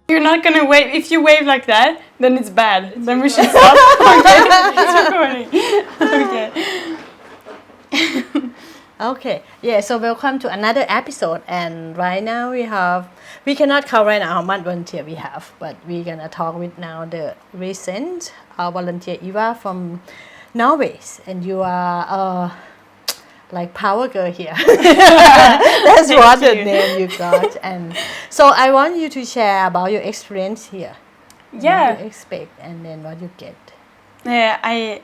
You're not gonna wave. If you wave like that, then it's bad. Then we should stop. Okay, it's recording. Okay. Okay, yeah, so welcome to another episode, and right now we cannot count right now how much volunteer we have, but we're gonna talk with now the recent volunteer Eva from Norway, and you are like power girl here. That's what the name you got, and so I want you to share about your experience here. Yeah. What you expect, and then what you get. I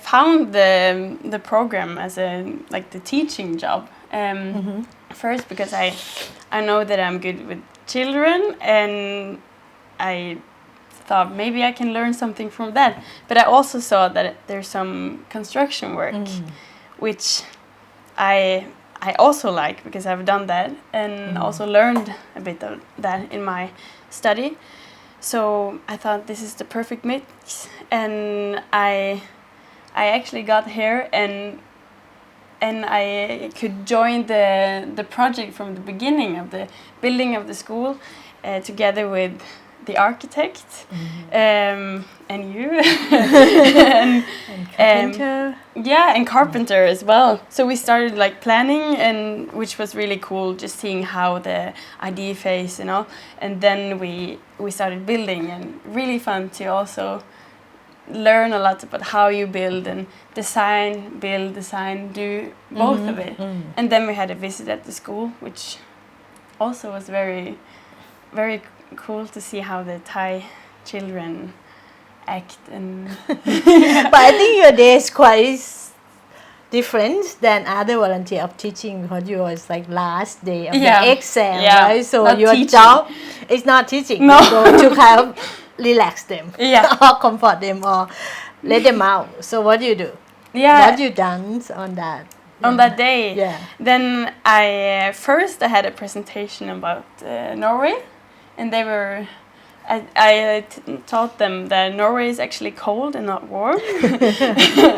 found the program as the teaching job first because I know that I'm good with children, and I thought maybe I can learn something from that. But I also saw that there's some construction work, which I also like because I've done that and also learned a bit of that in my study. So I thought this is the perfect mix, and I actually got here and I could join the project from the beginning of the building of the school together with the architect and you and carpenter. and carpenter as well. So we started like planning, and which was really cool, just seeing how the idea phase and all, and then we started building, and really fun to also learn a lot about how you build and design, do both of it. And then we had a visit at the school, which also was very, very cool to see how the Thai children act. And But I think your day is quite different than other volunteer of teaching, because yours like last day of the exam, right? So not your teaching. job is not teaching. No. You go to kind of relax them, Yeah. or comfort them, or let them out. So what do you do? Yeah. What you done on that? On that day, Yeah. then I first I had a presentation about Norway, and they were. I taught them that Norway is actually cold and not warm,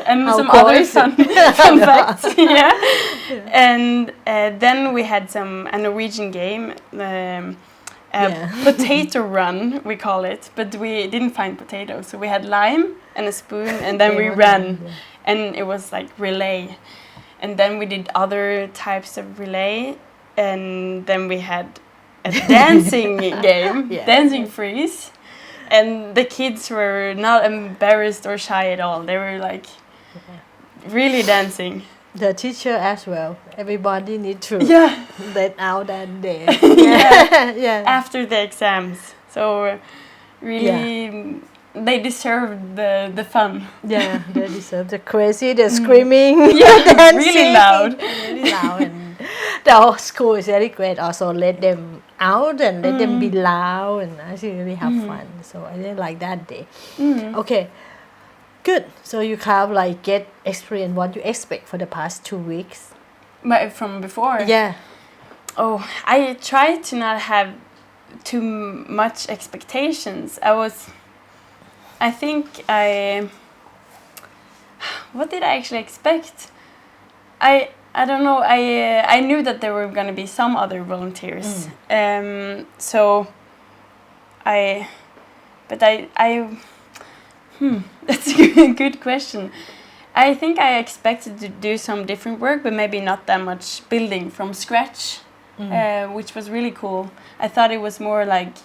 and How some cold other is it? fun facts. Yeah. And then we had a Norwegian game, potato run we call it, but we didn't find potatoes, so we had lime and a spoon, and then we ran, and it was like relay, and then we did other types of relay, and then we had a dancing game, dancing freeze, and the kids were not embarrassed or shy at all. They were like really dancing. The teacher as well. Everybody need to let out that day. Yeah. After the exams, so really they deserved the fun. Yeah, they deserve the crazy, the screaming, dancing. Really loud. Really loud. And the whole school is very great. Also let them out and let them be loud, and actually really have fun. So I didn't like that day. Okay, good. So you kind of like get experience what you expect for the past 2 weeks. But from before? Yeah. Oh, I tried to not have too much expectations. What did I actually expect? I don't know. I knew that there were going to be some other volunteers. That's a good question. I think I expected to do some different work, but maybe not that much building from scratch, which was really cool. I thought it was more like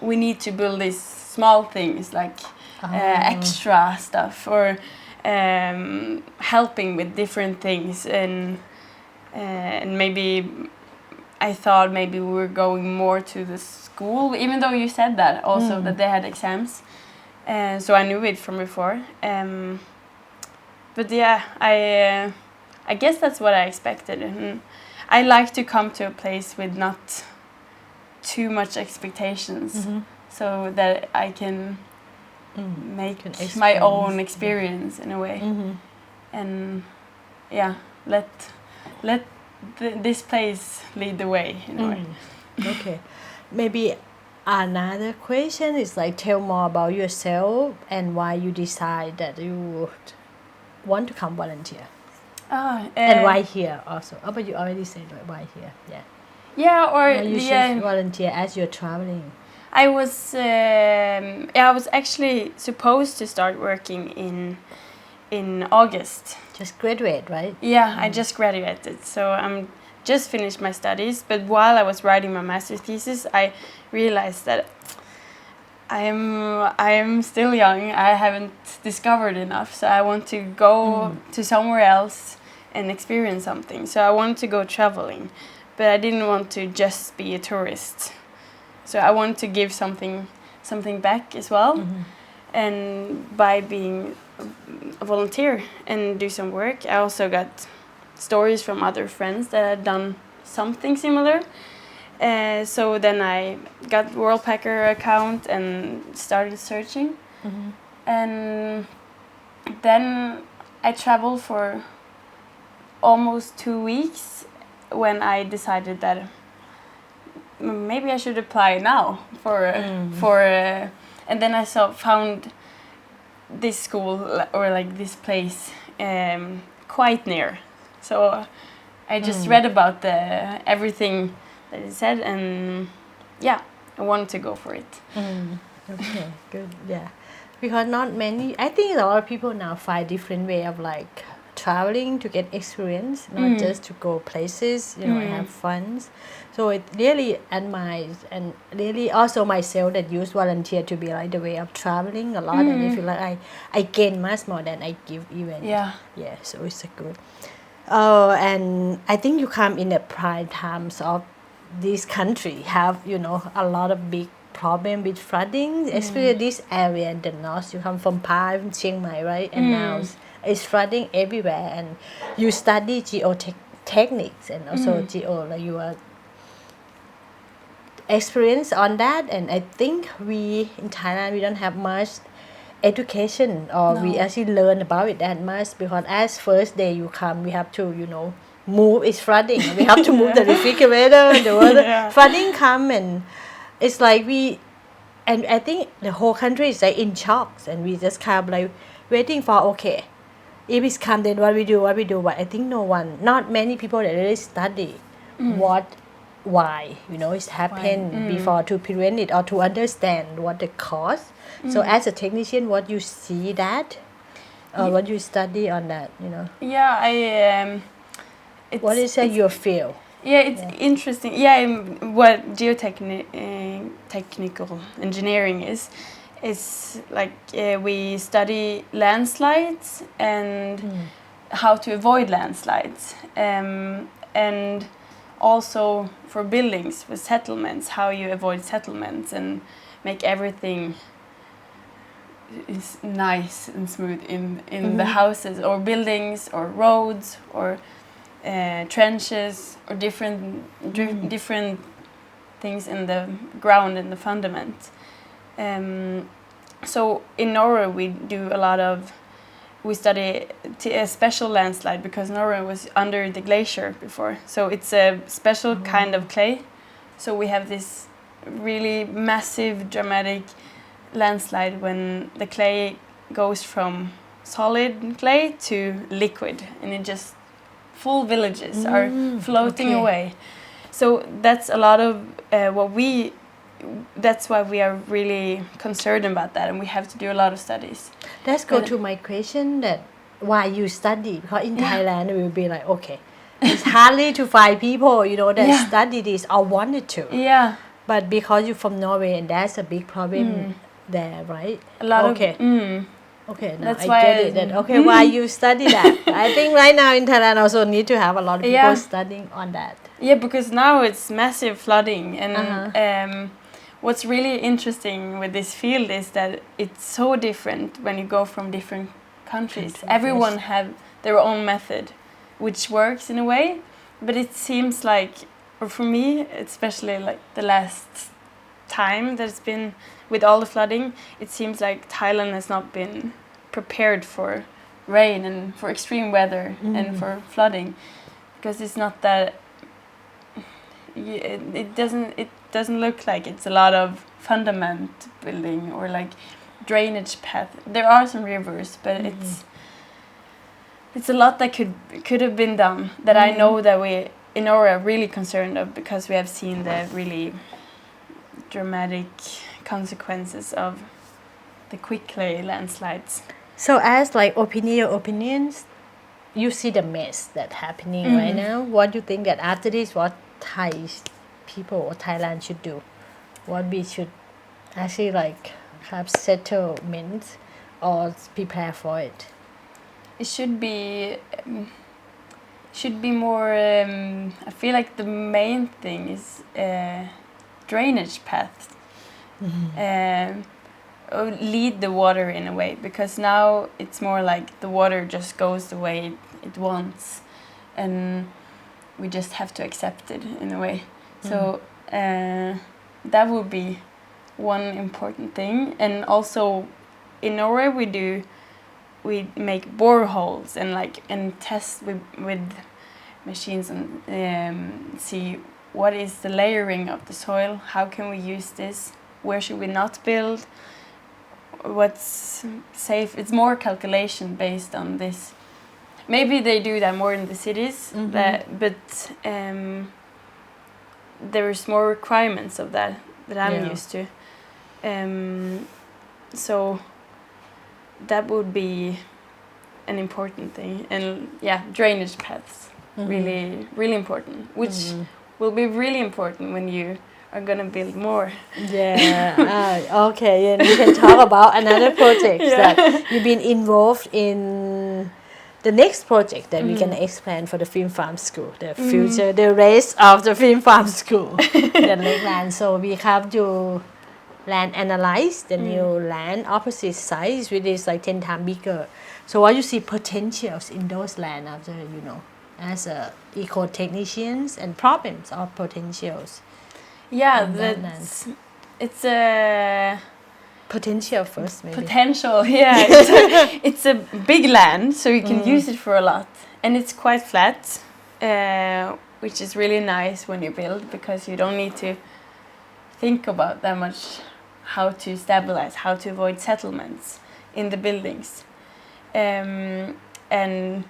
we need to build these small things, like extra stuff, or helping with different things, and maybe I thought maybe we were going more to the school, even though you said that also that they had exams, so I knew it from before. But yeah, I guess that's what I expected, and I like to come to a place with not too much expectations, so that I can make my own experience in a way, and let this place lead the way in a way. Okay, maybe another question is like, tell more about yourself and why you decide that you want to come volunteer, and why here also. Oh, but you already said why here. Yeah. Yeah, or you should volunteer as you're traveling? I was actually supposed to start working in August. Just graduate, right? Yeah, I just graduated, so I'm just finished my studies. But while I was writing my master's thesis, I realized that I'm still young. I haven't discovered enough, so I want to go to somewhere else and experience something. So I wanted to go traveling, but I didn't want to just be a tourist. So I wanted to give something back as well, and by being a volunteer and do some work, I also got stories from other friends that had done something similar. So then I got Worldpacker account and started searching. And then I traveled for almost 2 weeks when I decided that maybe I should apply now and then I found this school or like this place quite near. So I just read about everything that it said, and yeah, I wanted to go for it. Okay, good. Yeah, because not many. I think a lot of people now find different way of like traveling to get experience, not just to go places, and have fun. So it really admires, and really also myself that use volunteer to be like the way of traveling a lot. And I feel like I gain much more than I give even. Yeah. So it's a good. And I think you come in the prime times of this country have a lot of big problem with flooding, especially this area in the north. You come from Pai, Chiang Mai, right? And now it's flooding everywhere. And you study geotechnics and also like you are experience on that. And I think we in Thailand we don't have much education, or we actually learn about it that much, because as first day you come we have to move. It's flooding, we have to move the refrigerator and the water. Flooding come, and it's like and I think the whole country is like in shock, and we just kind of like waiting for, okay, if it's come, then what we do. But I think not many people that really study why it's happened before, to prevent it or to understand what the cause. So as a technician, what you see that what you study on that, Yeah, what is your field? Yeah, it's interesting. Yeah, what technical engineering is like we study landslides and how to avoid landslides, and also for buildings with settlements, how you avoid settlements and make everything is nice and smooth in the houses or buildings or roads or trenches or different things in the ground and the fundament. So in Norway we study a special landslide, because Norway was under the glacier before. So it's a special kind of clay. So we have this really massive dramatic landslide when the clay goes from solid clay to liquid, and it just full villages are floating away. So that's a lot of that's why we are really concerned about that, and we have to do a lot of studies. Let's go to my question, that why you study, because in Thailand we will be like, okay, it's hardly to find people that study this or wanted to. Yeah. But because you're from Norway, and that's a big problem there, right? A lot of Okay, now that's I why get it. Why you study that? I think right now in Thailand also need to have a lot of people studying on that. Yeah, because now it's massive flooding, and what's really interesting with this field is that it's so different when you go from different countries. Everyone have their own method, which works in a way, but it seems like, or for me especially, like the last time there's been with all the flooding, it seems like Thailand has not been prepared for rain and for extreme weather and for flooding, because it's not that it doesn't look like it's a lot of fundament building or like drainage path. There are some rivers, but it's a lot that could have been done, that I know that in Norway are really concerned of, because we have seen the really dramatic consequences of the quickly landslides. So as like opinions, you see the mess that's happening right now. What do you think that after this, what Thai people or Thailand should do? What we should actually like have settlement or prepare for it? It should be more. I feel like the main thing is drainage paths. Lead the water in a way, because now it's more like the water just goes the way it wants, and we just have to accept it in a way. So that would be one important thing. And also in Norway we make boreholes and test with machines and see what is the layering of the soil, how can we use this, where should we not build, what's safe. It's more calculation based on this. Maybe they do that more in the cities, but there's more requirements of that I'm used to. So that would be an important thing. And drainage paths, really, really important, which will be really important when you are gonna build more. Okay, and you can talk about another project that you've been involved in. The next project that we can explain for the Film Farm School, the future, the race of the Film Farm School, the Lakeland. So we have to land analyze the new land opposite size, which is like 10 times bigger. So what you see potentials in those land after, as a eco-technicians and problems or potentials. It's a potential first, maybe. Potential, it's a big land, so you can use it for a lot, and it's quite flat, which is really nice when you build, because you don't need to think about that much how to stabilize, how to avoid settlements in the buildings, and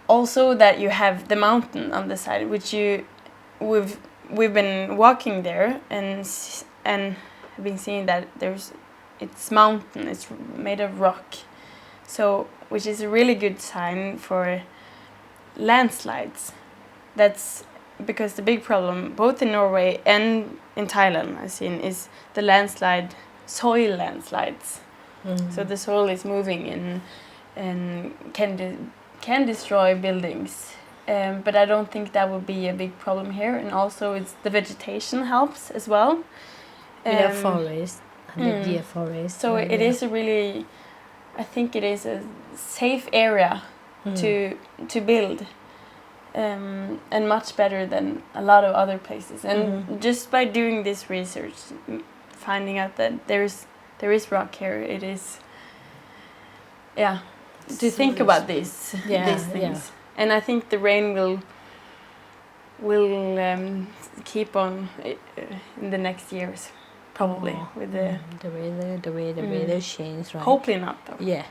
also that you have the mountain on the side, which we've been walking there and been seeing that it's mountain, it's made of rock, so which is a really good sign for landslides. That's because the big problem both in Norway and in Thailand I've seen is the soil landslides. So the soil is moving and can destroy buildings, but I don't think that would be a big problem here. And also the vegetation helps as well. Forest. 100-year forest. So it is I think it is a safe area to build, and much better than a lot of other places. And just by doing this research, finding out that there is rock here, it is to think about these things. And I think the rain will keep on in the next years. Probably with the way the weather change, right? Hopefully not, though. Yeah.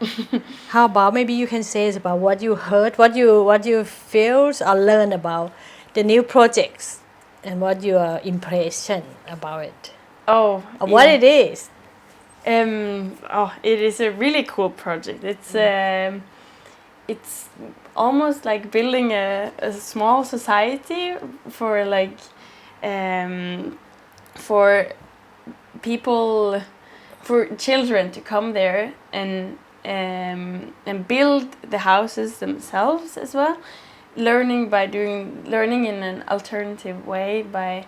How about maybe you can say about what you heard, what you feel or learn about the new projects, and what your impression about it. What it is. It is a really cool project. It's almost like building a small society for people, for children to come there and build the houses themselves as well, learning in an alternative way, by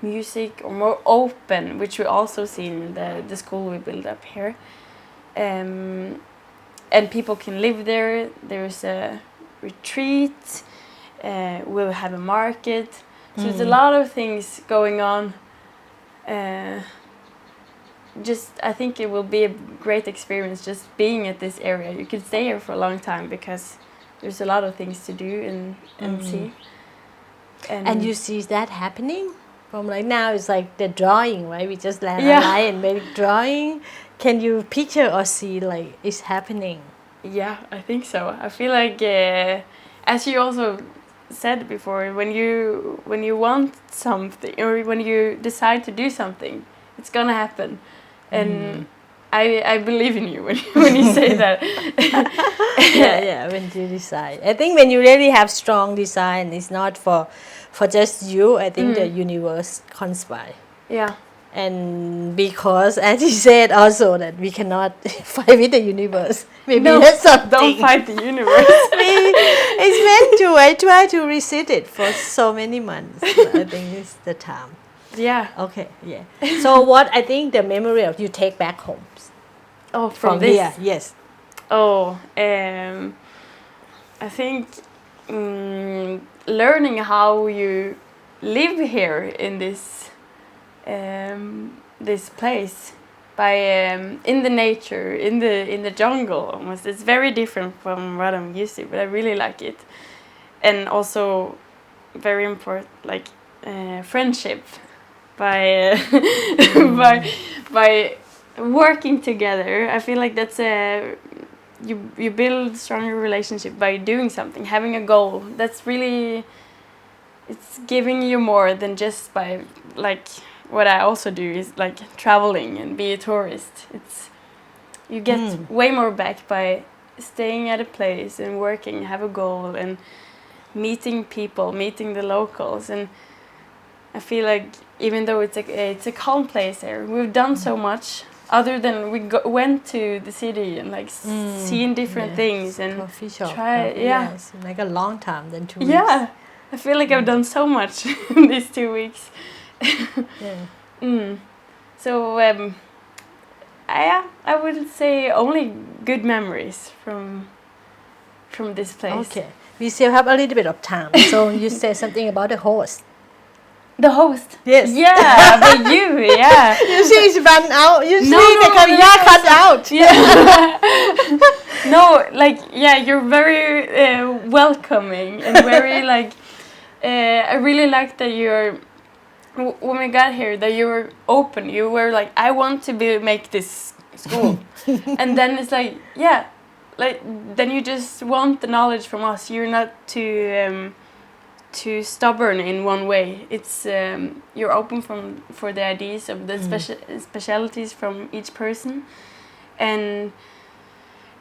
music, or more open, which we also see in the school we build up here, and people can live there. There's a retreat, we'll have a market. So there's a lot of things going on. I think it will be a great experience just being at this area. You could stay here for a long time because there's a lot of things to do and see. And you see that happening? From now it's like the drawing, right? We just land a line and make drawing. Can you picture or see it's happening? Yeah, I think so. I feel like as you also said before, when you want something or when you decide to do something, it's gonna happen, and I believe in you when you say that. yeah, when you decide. I think when you really have strong design, it's not for just you. I think the universe conspire. Yeah. And because, as you said also, that we cannot fight with the universe. Maybe No, that's something. don't fight the universe. It's meant to. I try to resist it for so many months. I think it's the time. Yeah. Okay, yeah. So what I think the memory of you take back home Oh, from this? here, yes. Oh, I think learning how you live here in this this place by in the nature, in the jungle almost. It's very different from what I'm used to, but I really like it. And also very important, like friendship by by working together. I feel like that's you build stronger relationship by doing something, having a goal. That's really, it's giving you more than just by, like, what I also do is like traveling and be a tourist. It's, you get way more back by staying at a place and working, have a goal and meeting people, meeting the locals. And I feel like even though it's a calm place here, we've done so much. Other than we went to the city and like seeing different things and coffee shop, try, yeah, it's like a long time than 2 weeks. Yeah, I feel like I've done so much in these 2 weeks. Yeah. So I would say only good memories from this place. Okay, we still have a little bit of time. So you say something about the host. The host? Yes. Yeah, but you, yeah. You see it's run out. You see No, the camera cut out. Yeah. No, like, yeah, you're very welcoming and very like, I really like that you're, when we got here, that you were open. You were like, I want to make this school. And then it's like, yeah, like, then you just want the knowledge from us. You're not too stubborn in one way. It's you're open for the ideas of the specialities from each person, and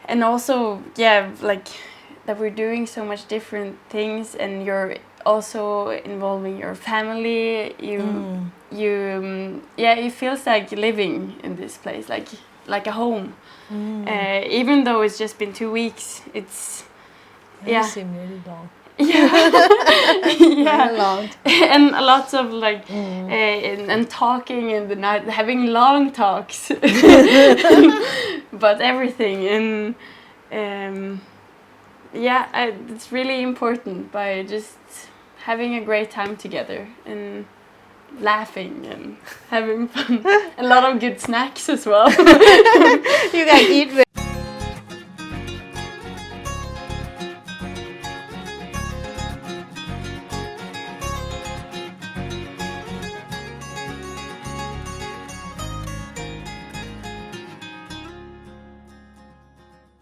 also, yeah, like that we're doing so much different things, and you're also involving your family. Yeah, it feels like living in this place, like a home. Even though it's just been 2 weeks, it's seems really long. Yeah, long. And lots of like and talking in the night, having long talks about everything, and it's really important by just having a great time together and laughing and having fun. A lot of good snacks as well. You can eat